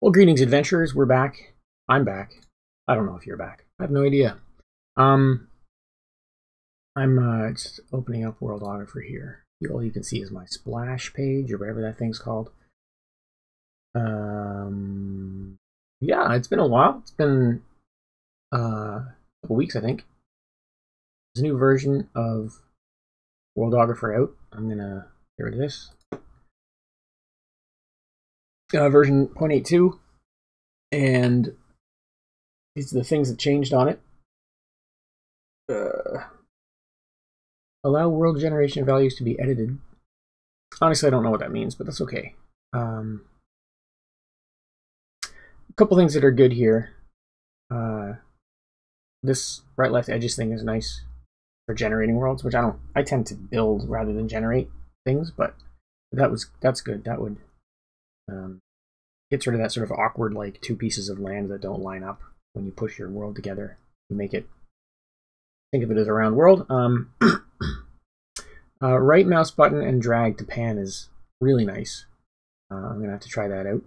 Well, greetings, adventurers. We're back. I'm back. I don't know if you're back. I have no idea. I'm just opening up Worldographer here. All you can see is my splash page or whatever that thing's called. Yeah, it's been a while. It's been a couple weeks, I think. There's a new version of Worldographer out. I'm gonna get rid of this. Version 0.82, and these are the things that changed on it. Allow world generation values to be edited. Honestly, I don't know what that means, but that's okay. A couple things that are good here. This right-left edges thing is nice for generating worlds, which I tend to build rather than generate things, but that's good. That would gets rid of that sort of awkward, like, two pieces of land that don't line up when you push your world together. You make it, think of it as a round world. Right mouse button and drag to pan is really nice. I'm gonna have to try that out.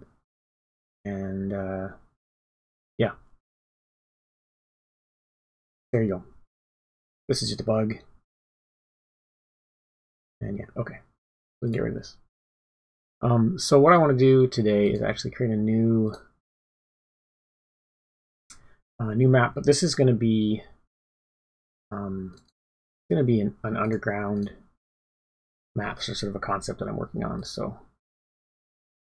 And yeah, there you go. This is just a bug. And yeah, okay, we can get rid of this. So what I want to do today is actually create a new map, but this is going to be an underground map, so sort of a concept that I'm working on. So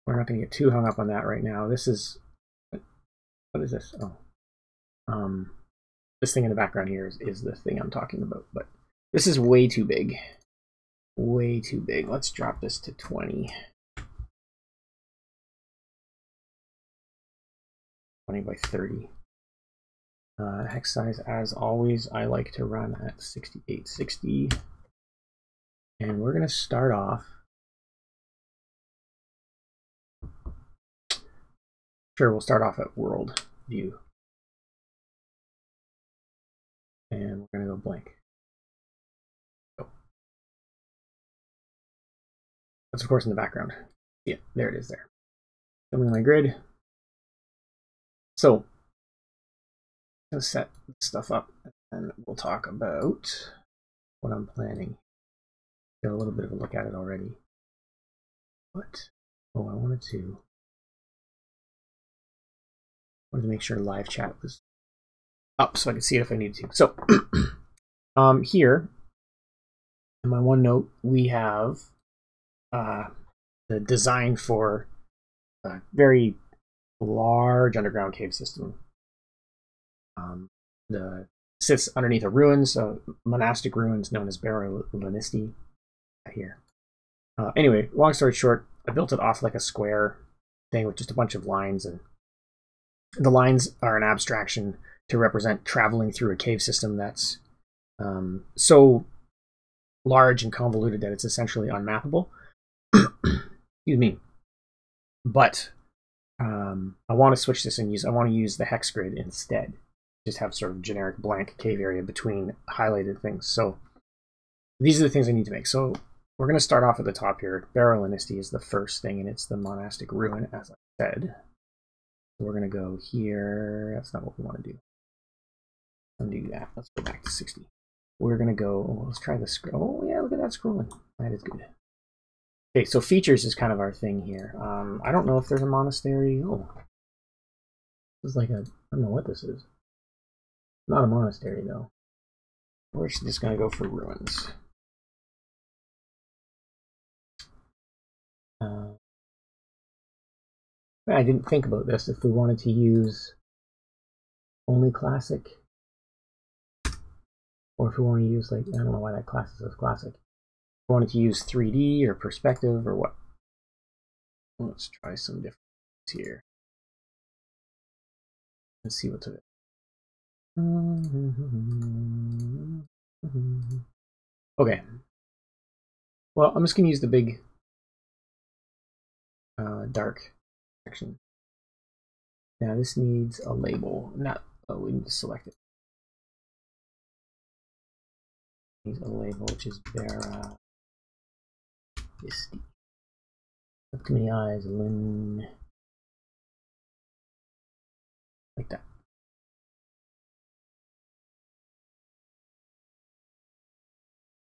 we're not going to get too hung up on that right now. This is, what is this? Oh, this thing in the background here is the thing I'm talking about, but this is way too big. Way too big. Let's drop this to 20. 20 by 30. Hex size, as always, I like to run at 6860. And we're going to start off. Sure, we'll start off at world view. And we're going to go blank. Oh. That's, of course, in the background. Yeah, there it is there. Filming my grid. So, I'm going to set stuff up, and we'll talk about what I'm planning. Get a little bit of a look at it already. But, oh, I wanted to make sure live chat was up so I could see it if I needed to. So, here, in my OneNote, we have the design for a very large underground cave system. Sits underneath a ruins, monastic ruins known as Monastery here. Anyway, long story short, I built it off like a square thing with just a bunch of lines, and the lines are an abstraction to represent traveling through a cave system that's so large and convoluted that it's essentially unmappable. Excuse me. But I want to switch this and I want to use the hex grid instead. Just have sort of generic blank cave area between highlighted things. So these are the things I need to make. So we're going to start off at the top here. Monastery is the first thing, and it's the monastic ruin, as I said. So we're going to go here. That's not what we want to do. Undo that. Let's go back to 60. We're going to go, let's try the scroll. Oh yeah, look at that scrolling. That is good. Okay, so features is kind of our thing here. I don't know if there's a monastery. Oh, this is like I don't know what this is. Not a monastery though. We're just gonna go for ruins. I didn't think about this. If we wanted to use only classic, or if we want to use, like, I don't know why that class says classic. If we wanted to use 3D or perspective or what? Let's try some different here. Let's see what's of it. Okay. Well, I'm just going to use the big dark section. Now this needs a label. We need to select it. It needs a label, which is V.82. Up to many eyes, Lynn. like that.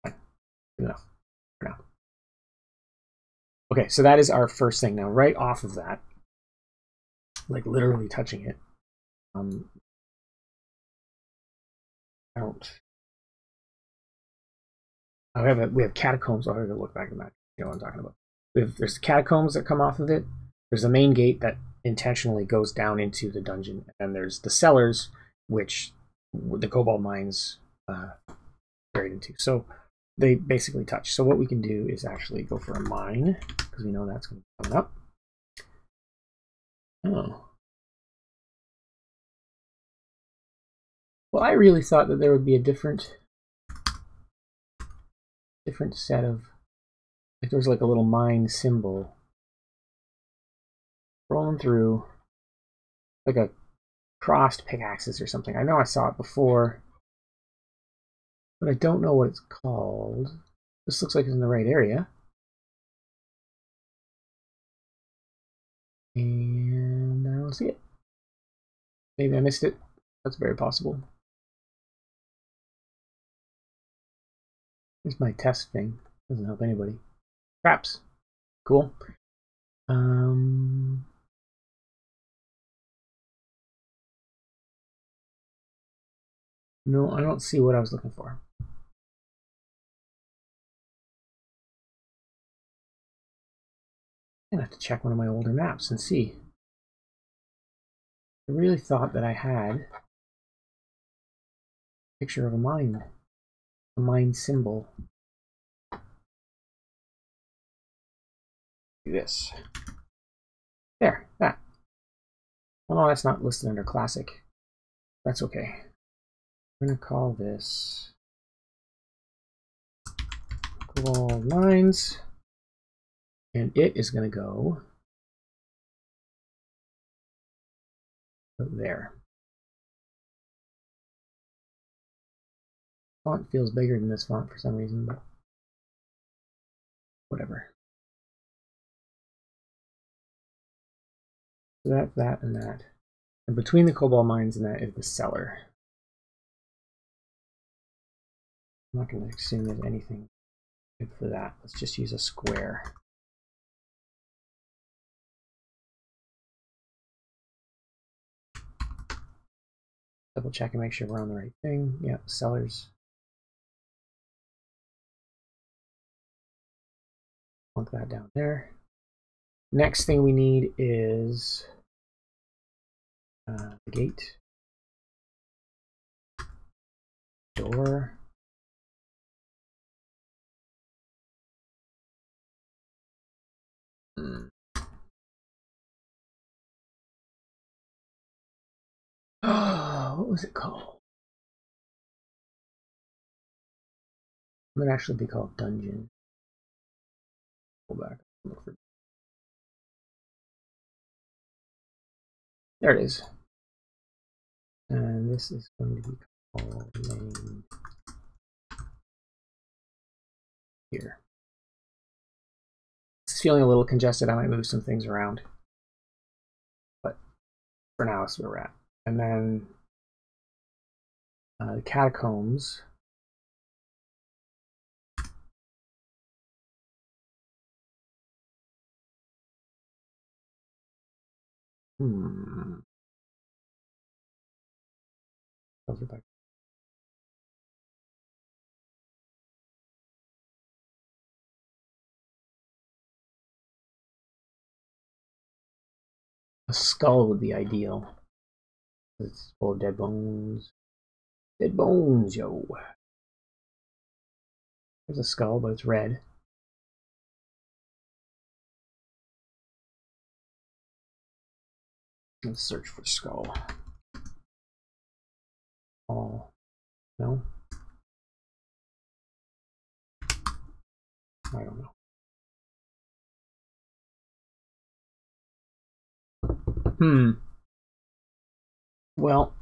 Fine. Good enough for now. Okay, so that is our first thing. Now, right off of that, like literally touching it, I don't. We have catacombs. I'll have to look back at that. You know what I'm talking about. There's catacombs that come off of it. There's the main gate that intentionally goes down into the dungeon, and there's the cellars, which the cobalt mines buried into. So they basically touch. So what we can do is actually go for a mine, because we know that's going to be coming up. Oh. Well, I really thought that there would be a different set of, like there was like a little mine symbol rolling through, like a crossed pickaxes or something. I know I saw it before, but I don't know what it's called. This looks like it's in the right area. And I don't see it. Maybe I missed it. That's very possible. Here's my test thing. Doesn't help anybody. Traps. Cool. No, I don't see what I was looking for. I'm gonna have to check one of my older maps and see. I really thought that I had a picture of a mine symbol. Do this. There, that. Well, no, that's not listed under classic. That's okay. I'm gonna call this Gold Mines, and it is gonna go there. Font feels bigger than this font for some reason, but whatever. So that's that and that. And between the cobalt mines and that is the cellar. I'm not going to assume there's anything good for that. Let's just use a square. Double check and make sure we're on the right thing. Yeah, cellars. Plunk that down there. Next thing we need is the gate. Door. Oh, what was it called? It might actually be called Dungeon. Go back. Look for. There it is. And this is going to be called main here. It's feeling a little congested. I might move some things around. But for now, that's where we're at. And then the Catacombs. Those are back. A skull would be ideal. It's full of dead bones. Dead bones, yo. There's a skull, but it's red. Let's search for skull. Oh, no? I don't know. Well,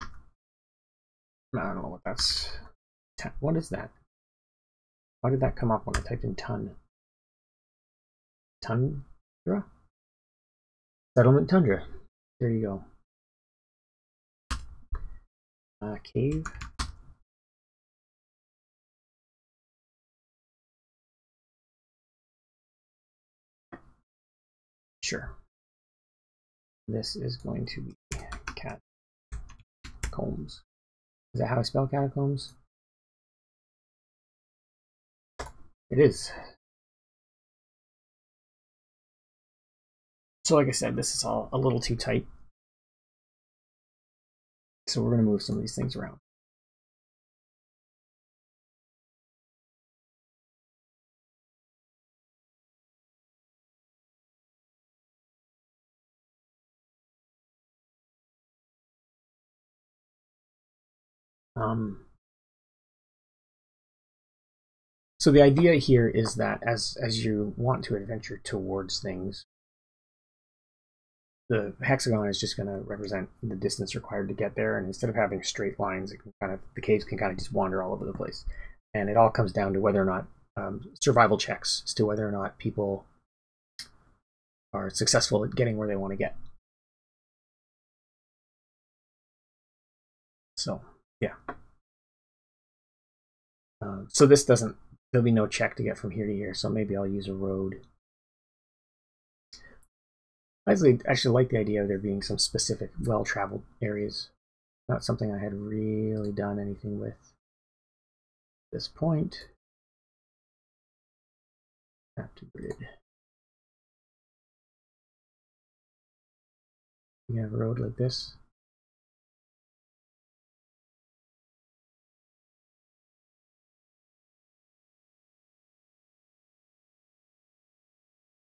I don't know what that's. What is that? Why did that come up when I typed in ton? Tundra? Settlement Tundra. There you go. Cave. Sure. This is going to be Catacombs. Is that how I spell Catacombs? It is. So like I said, this is all a little too tight. So we're going to move some of these things around. So the idea here is that as you want to adventure towards things, the hexagon is just going to represent the distance required to get there, and instead of having straight lines, it can the caves can kind of just wander all over the place, and it all comes down to whether or not survival checks as to whether or not people are successful at getting where they want to get. So yeah. So this doesn't. There'll be no check to get from here to here, so maybe I'll use a road. I actually like the idea of there being some specific well-traveled areas. Not something I had really done anything with at this point. Map to grid. You have a road like this.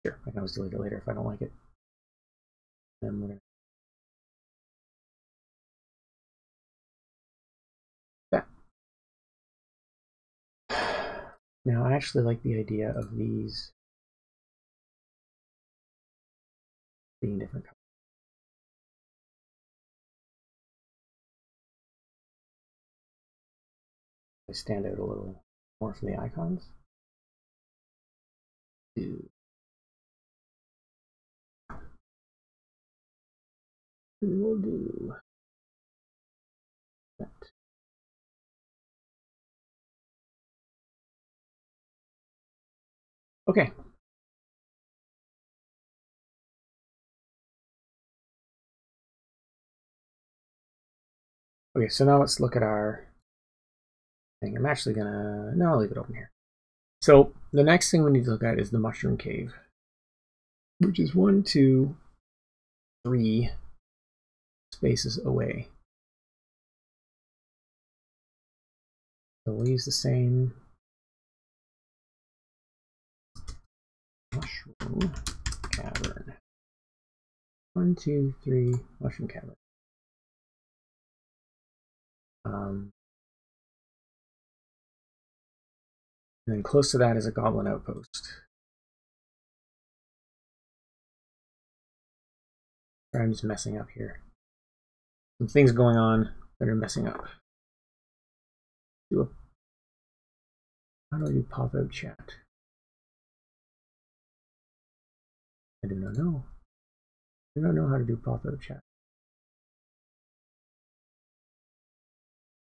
Sure, I can always delete it later if I don't like it. Then we're gonna that. Now I actually like the idea of these being different colors. They stand out a little more from the icons. We'll do that. Okay. Okay, so now let's look at our thing. I'm actually gonna, no, I'll leave it open here. So the next thing we need to look at is the mushroom cave, which is 1, 2, 3 spaces away. So we'll use the same mushroom cavern. 1, 2, 3 mushroom cavern. And then close to that is a goblin outpost. I'm just messing up here. Some things going on that are messing up. How do I do pop-out chat? I do not know. I do not know how to do pop-out chat.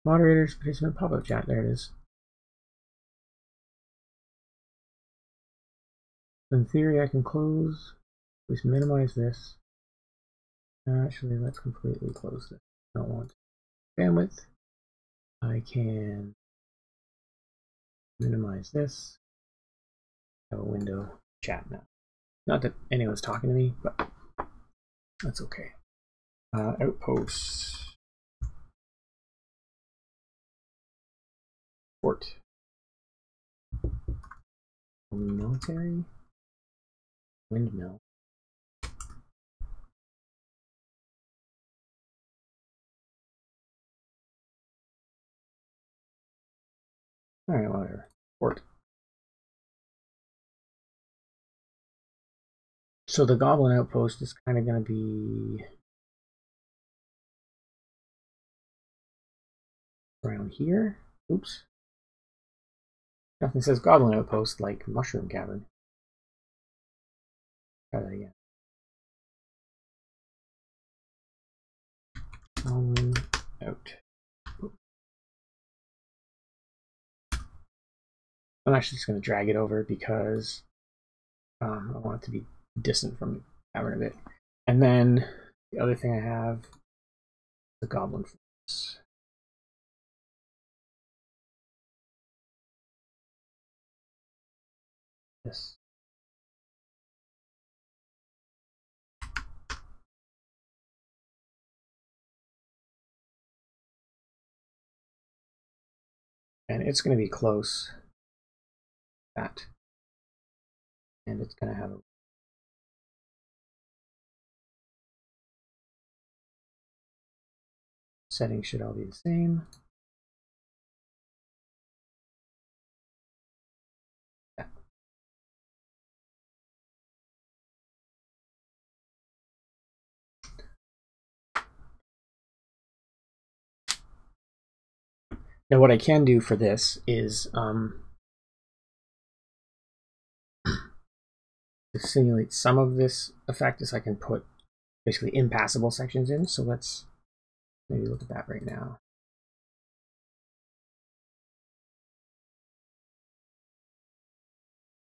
Moderators, participant, pop-out chat. There it is. In theory, I can close. Let's minimize this. Actually, let's completely close this. I don't want bandwidth. I can minimize this. Have a window chat now. Not that anyone's talking to me, but that's okay. Outposts. Fort. Military. Windmill. Alright, whatever. Fort. So the goblin outpost is kind of going to be around here. Oops. Nothing says goblin outpost like mushroom cavern. Try that again. Out. I'm actually just going to drag it over because I want it to be distant from the cavern a bit. And then the other thing I have is the Goblin Fortress. Yes. And it's going to be close to that. And it's going to have a settings should all be the same. Yeah. Now what I can do for this is to simulate some of this effect is I can put basically impassable sections in. So let's maybe look at that right now.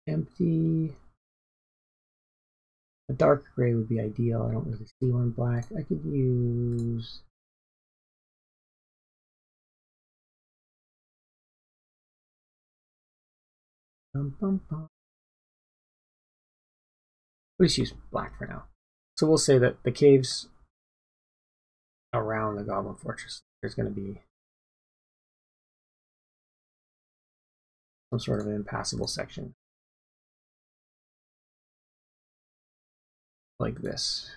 Empty. A dark gray would be ideal. I don't really see one black. I could use we'll just use black for now. So we'll say that the caves around the Goblin Fortress, there's going to be some sort of an impassable section like this,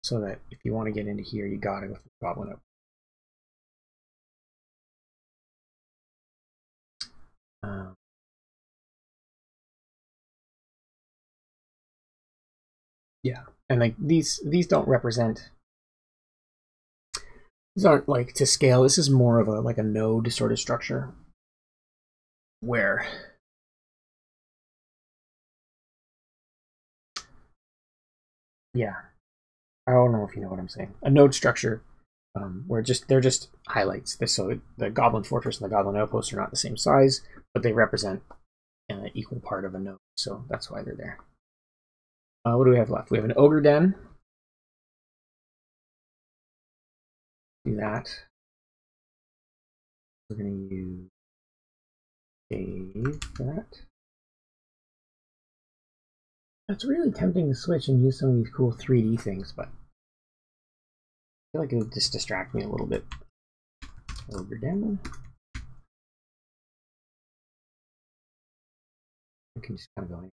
so that if you want to get into here, you got to go with the Goblin up. Yeah, and like these don't represent. These aren't like to scale. This is more of a like a node sort of structure where yeah, I don't know if you know what I'm saying. A node structure where they're just highlights. So the Goblin Fortress and the Goblin Outpost are not the same size, but they represent an equal part of a node. So that's why they're there. What do we have left? We have an Ogre Den. Do that. We're going to use cave for that. It's really tempting to switch and use some of these cool 3D things, but I feel like it would just distract me a little bit. Ogre Den. I can just kind of go in.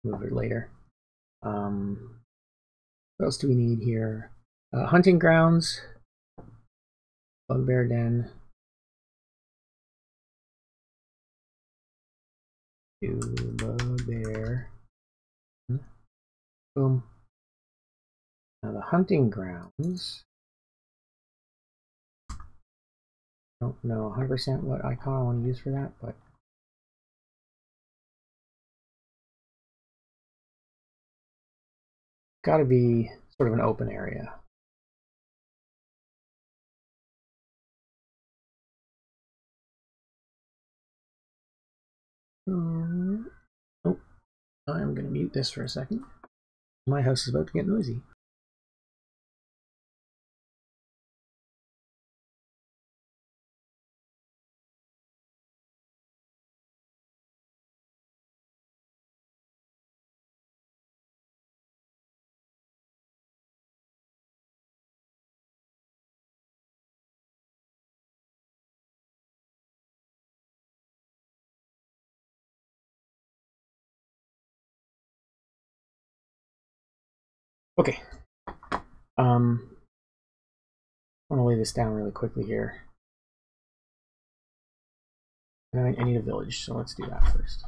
Move it later. What else do we need here? Hunting grounds. Bugbear Den. Do bugbear. Boom. Now the hunting grounds. I don't know 100% what icon I want to use for that, but got to be sort of an open area. Oh, I'm going to mute this for a second. My house is about to get noisy. Okay. I want to lay this down really quickly here. And I need a village, so let's do that first.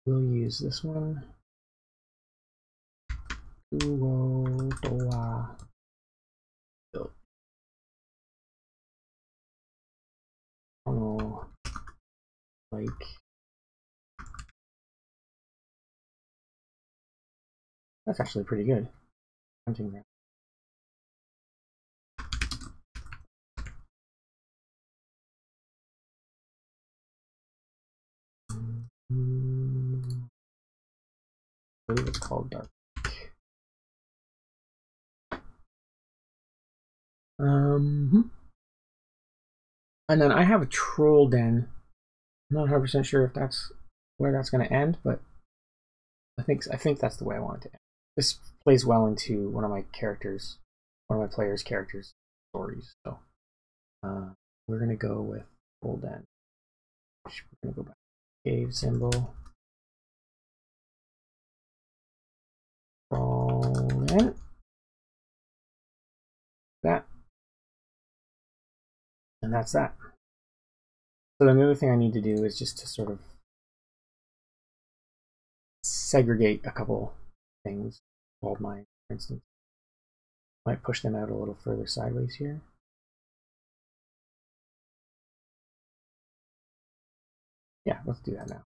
We'll use this one. Oh, like That's actually pretty good. Hunting ground. I believe it's called Dark. And then I have a troll den. I'm not 100% sure if that's where that's going to end, but I think that's the way I want it to end. This plays well into one of my players' characters' stories. So we're going to go with troll den. We're going to go back to cave symbol. Troll den. That. And that's that. So then the other thing I need to do is just to sort of segregate a couple things. Gold mine, for instance. Might push them out a little further sideways here. Yeah, let's do that now.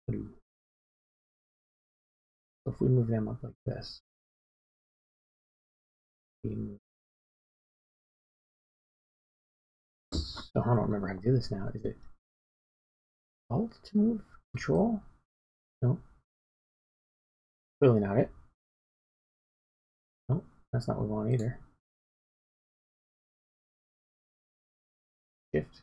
So if we move them up like this, so I don't remember how to do this now. Is it Alt to move? Control? No. Clearly not it. No, that's not what we want either. Shift.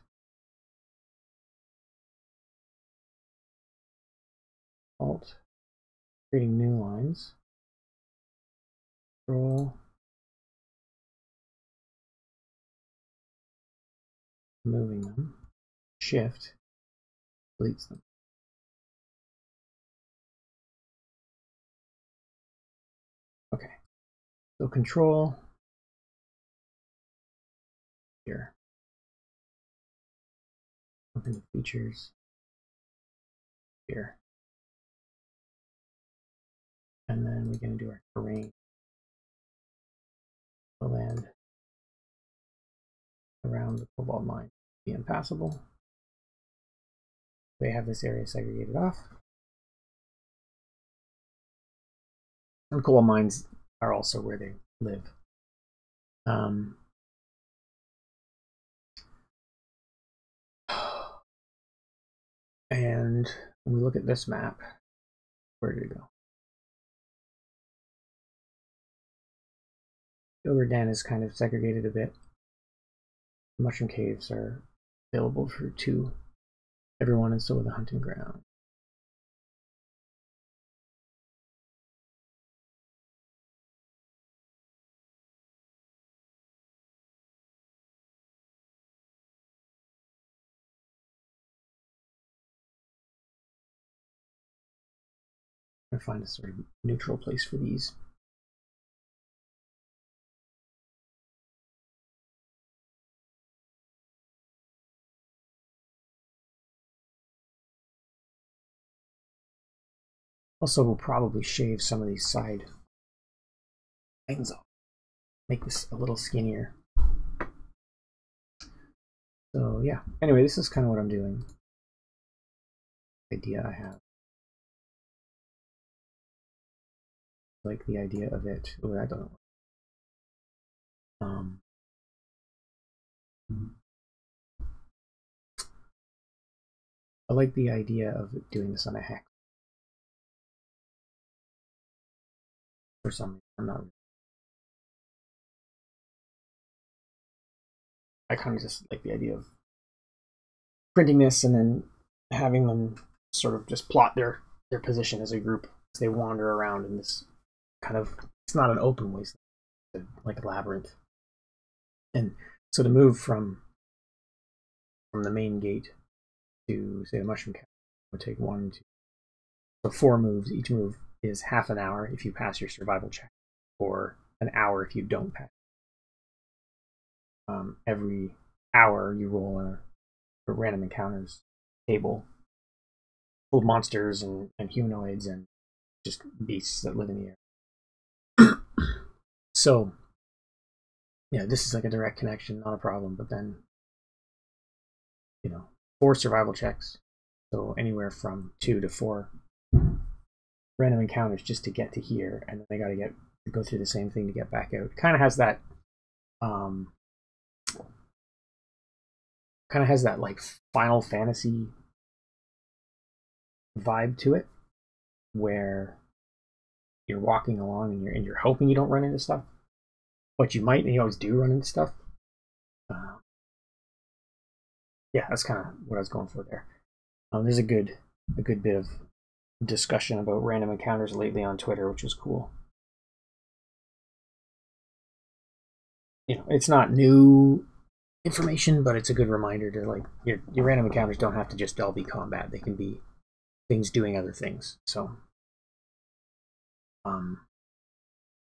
Alt. Creating new lines. Control. Moving them. Shift. Deletes them. Okay. So control. Here. Open the features. Here. And then we're going to do our terrain. The land around the cobalt mine be impassable. They have this area segregated off. And cobalt mines are also where they live. And when we look at this map, where did it go? Ogre Den is kind of segregated a bit. Mushroom caves are available for everyone, and so are the hunting ground. I'm gonna find a sort of neutral place for these. Also, we'll probably shave some of these side things off. Make this a little skinnier. So yeah, anyway, this is kind of what I'm doing. Idea I have. Like the idea of it. Oh, that doesn't work. I like the idea of doing this on a hex. For some reason, I'm not. I kind of just like the idea of printing this and then having them sort of just plot their position as a group as they wander around in this kind of, it's not an open wasteland, it's like a labyrinth. And so to move from the main gate to, say, the mushroom cabin would take 1, 2, so 4 moves. Each move is half an hour if you pass your survival check, or an hour if you don't pass. Every hour you roll a random encounters table full of monsters and humanoids and just beasts that live in the air. So yeah, this is like a direct connection, not a problem. But then, 4 survival checks, so anywhere from 2 to 4 random encounters just to get to here, and then they got to go through the same thing to get back out. Kind of has that, like Final Fantasy vibe to it, where you're walking along and you're hoping you don't run into stuff, but you might, and you always do run into stuff. Yeah, that's kind of what I was going for there. There's a good bit of discussion about random encounters lately on Twitter, which was cool. You know, it's not new information, but it's a good reminder to, like, your random encounters don't have to just all be combat. They can be things doing other things. So,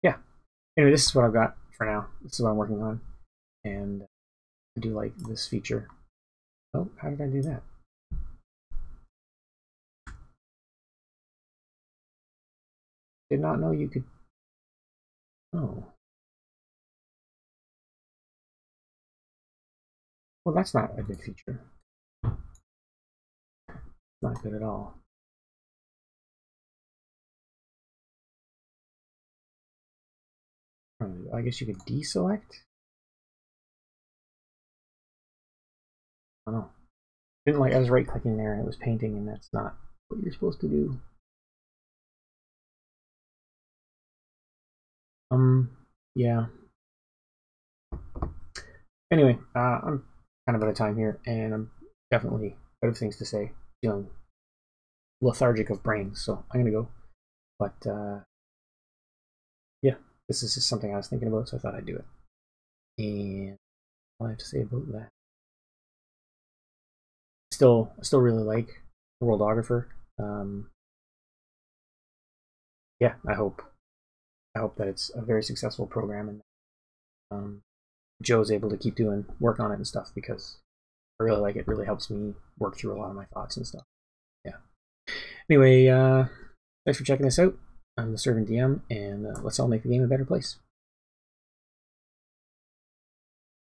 yeah. Anyway, this is what I've got for now. This is what I'm working on, and I do like this feature. Oh, how did I do that? Did not know you could. Oh. Well, that's not a good feature. Not good at all. I guess you could deselect. I don't know. Didn't like, I was right clicking there and it was painting, and that's not what you're supposed to do. Yeah. Anyway, I'm kind of out of time here, and I'm definitely out of things to say. Feeling lethargic of brains, so I'm gonna go. But yeah, this is just something I was thinking about, so I thought I'd do it. And all I have to say about that. I still really like Worldographer. Yeah, I hope that it's a very successful program, and Joe's able to keep doing work on it and stuff, because I really like it. It really helps me work through a lot of my thoughts and stuff. Yeah. Anyway, thanks for checking this out. I'm the Servant DM, and let's all make the game a better place.